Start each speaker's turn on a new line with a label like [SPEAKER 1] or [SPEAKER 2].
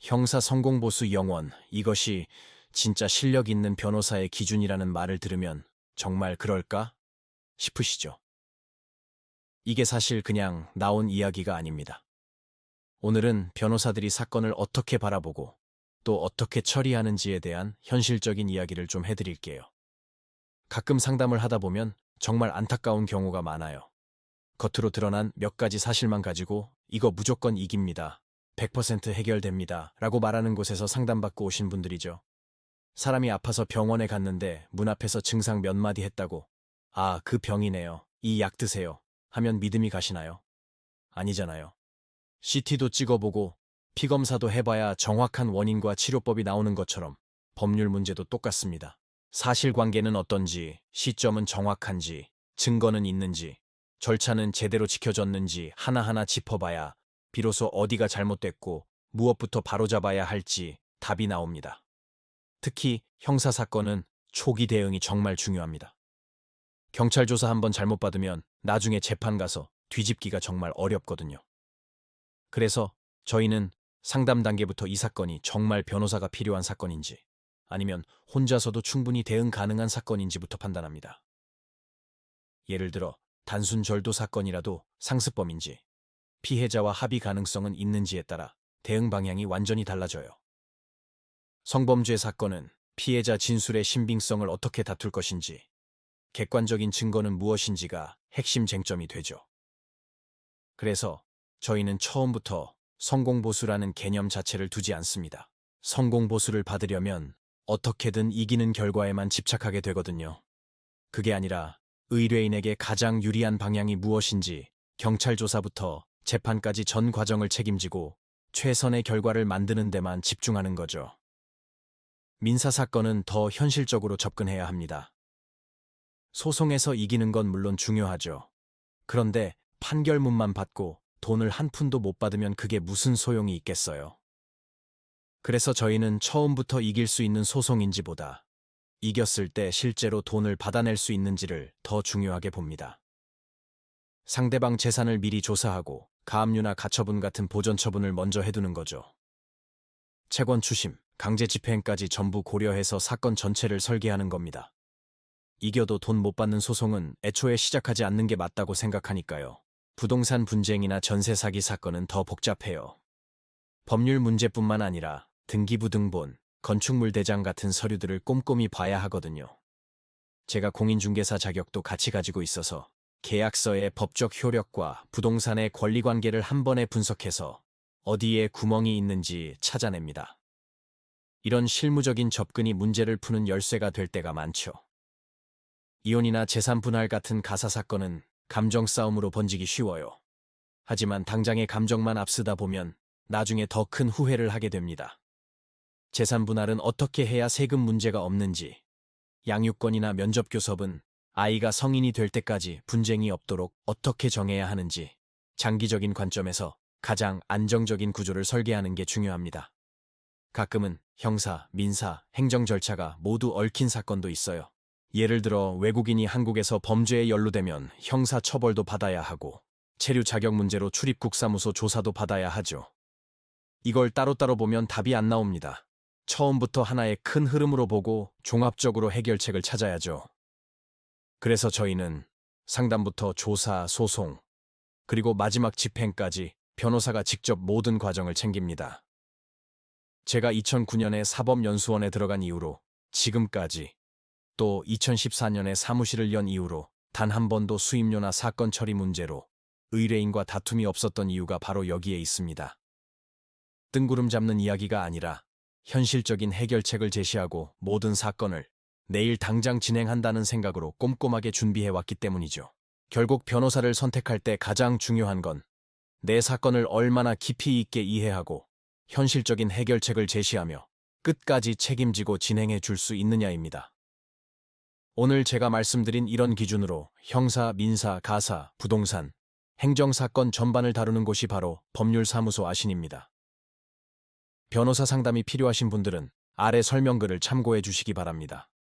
[SPEAKER 1] 형사 성공보수 영원, 이것이 진짜 실력 있는 변호사의 기준이라는 말을 들으면 정말 그럴까 싶으시죠? 이게 사실 그냥 나온 이야기가 아닙니다. 오늘은 변호사들이 사건을 어떻게 바라보고 또 어떻게 처리하는지에 대한 현실적인 이야기를 좀 해드릴게요. 가끔 상담을 하다 보면 정말 안타까운 경우가 많아요. 겉으로 드러난 몇 가지 사실만 가지고 이거 무조건 이깁니다. 100% 해결됩니다. 라고 말하는 곳에서 상담받고 오신 분들이죠. 사람이 아파서 병원에 갔는데 문 앞에서 증상 몇 마디 했다고 아, 그 병이네요. 이 약 드세요. 하면 믿음이 가시나요? 아니잖아요. CT도 찍어보고 피검사도 해봐야 정확한 원인과 치료법이 나오는 것처럼 법률 문제도 똑같습니다. 사실관계는 어떤지, 시점은 정확한지, 증거는 있는지, 절차는 제대로 지켜졌는지 하나하나 짚어봐야 비로소 어디가 잘못됐고 무엇부터 바로잡아야 할지 답이 나옵니다. 특히 형사사건은 초기 대응이 정말 중요합니다. 경찰 조사 한번 잘못 받으면 나중에 재판 가서 뒤집기가 정말 어렵거든요. 그래서 저희는 상담 단계부터 이 사건이 정말 변호사가 필요한 사건인지 아니면 혼자서도 충분히 대응 가능한 사건인지부터 판단합니다. 예를 들어 단순 절도 사건이라도 상습범인지 피해자와 합의 가능성은 있는지에 따라 대응 방향이 완전히 달라져요. 성범죄 사건은 피해자 진술의 신빙성을 어떻게 다툴 것인지, 객관적인 증거는 무엇인지가 핵심 쟁점이 되죠. 그래서 저희는 처음부터 성공보수라는 개념 자체를 두지 않습니다. 성공보수를 받으려면 어떻게든 이기는 결과에만 집착하게 되거든요. 그게 아니라 의뢰인에게 가장 유리한 방향이 무엇인지 경찰 조사부터 재판까지 전 과정을 책임지고 최선의 결과를 만드는 데만 집중하는 거죠. 민사사건은 더 현실적으로 접근해야 합니다. 소송에서 이기는 건 물론 중요하죠. 그런데 판결문만 받고 돈을 한 푼도 못 받으면 그게 무슨 소용이 있겠어요. 그래서 저희는 처음부터 이길 수 있는 소송인지보다 이겼을 때 실제로 돈을 받아낼 수 있는지를 더 중요하게 봅니다. 상대방 재산을 미리 조사하고 가압류나 가처분 같은 보전 처분을 먼저 해두는 거죠. 채권 추심, 강제 집행까지 전부 고려해서 사건 전체를 설계하는 겁니다. 이겨도 돈 못 받는 소송은 애초에 시작하지 않는 게 맞다고 생각하니까요. 부동산 분쟁이나 전세 사기 사건은 더 복잡해요. 법률 문제뿐만 아니라 등기부등본, 건축물 대장 같은 서류들을 꼼꼼히 봐야 하거든요. 제가 공인중개사 자격도 같이 가지고 있어서 계약서의 법적 효력과 부동산의 권리관계를 한 번에 분석해서 어디에 구멍이 있는지 찾아냅니다. 이런 실무적인 접근이 문제를 푸는 열쇠가 될 때가 많죠. 이혼이나 재산 분할 같은 가사 사건은 감정 싸움으로 번지기 쉬워요. 하지만 당장의 감정만 앞서다 보면 나중에 더 큰 후회를 하게 됩니다. 재산 분할은 어떻게 해야 세금 문제가 없는지, 양육권이나 면접 교섭은 아이가 성인이 될 때까지 분쟁이 없도록 어떻게 정해야 하는지 장기적인 관점에서 가장 안정적인 구조를 설계하는 게 중요합니다. 가끔은 형사, 민사, 행정 절차가 모두 얽힌 사건도 있어요. 예를 들어 외국인이 한국에서 범죄에 연루되면 형사 처벌도 받아야 하고 체류 자격 문제로 출입국 사무소 조사도 받아야 하죠. 이걸 따로따로 보면 답이 안 나옵니다. 처음부터 하나의 큰 흐름으로 보고 종합적으로 해결책을 찾아야죠. 그래서 저희는 상담부터 조사, 소송, 그리고 마지막 집행까지 변호사가 직접 모든 과정을 챙깁니다. 제가 2009년에 사법연수원에 들어간 이후로 지금까지 또 2014년에 사무실을 연 이후로 단 한 번도 수임료나 사건 처리 문제로 의뢰인과 다툼이 없었던 이유가 바로 여기에 있습니다. 뜬구름 잡는 이야기가 아니라 현실적인 해결책을 제시하고 모든 사건을 내일 당장 진행한다는 생각으로 꼼꼼하게 준비해왔기 때문이죠. 결국 변호사를 선택할 때 가장 중요한 건 내 사건을 얼마나 깊이 있게 이해하고 현실적인 해결책을 제시하며 끝까지 책임지고 진행해 줄 수 있느냐입니다. 오늘 제가 말씀드린 이런 기준으로 형사, 민사, 가사, 부동산, 행정사건 전반을 다루는 곳이 바로 법률사무소 아신입니다. 변호사 상담이 필요하신 분들은 아래 설명글을 참고해 주시기 바랍니다.